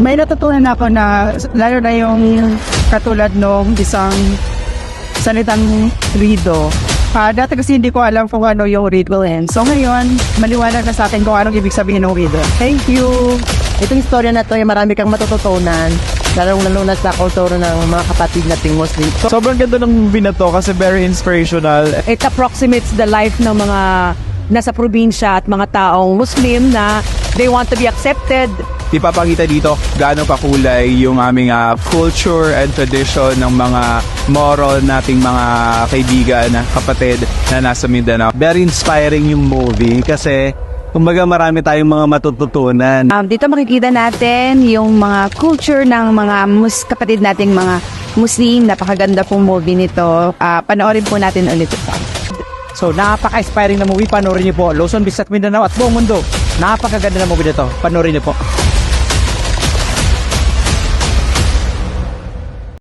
May natutunan ako na, lalo na yung katulad nung isang salitang rido. Dati kasi hindi ko alam kung ano yung riddle and so ngayon, maliwanag na sa akin kung anong ibig sabihin ng riddle. Thank you! Itong istorya na to ay marami kang matututunan, lalo na sa kultura ng mga kapatid nating Muslim. Sobrang ganda ng movie na to kasi very inspirational. It approximates the life ng mga nasa probinsya at mga taong Muslim na they want to be accepted. Ipapakita dito gaano kakulay yung aming culture and tradition ng mga moral nating mga kaibigan, kapatid na nasa Mindanao. Very inspiring yung movie kasi kumbaga marami tayong mga matututunan. Dito makikita natin yung mga culture ng mga kapatid nating mga Muslim. Napakaganda pong movie nito. Panoorin po natin ulit ito. So, napaka-inspiring na movie. Panoorin niyo po. Luzon, Visayas, Mindanao at buong mundo. Napakaganda na movie nito. Panoorin niyo po.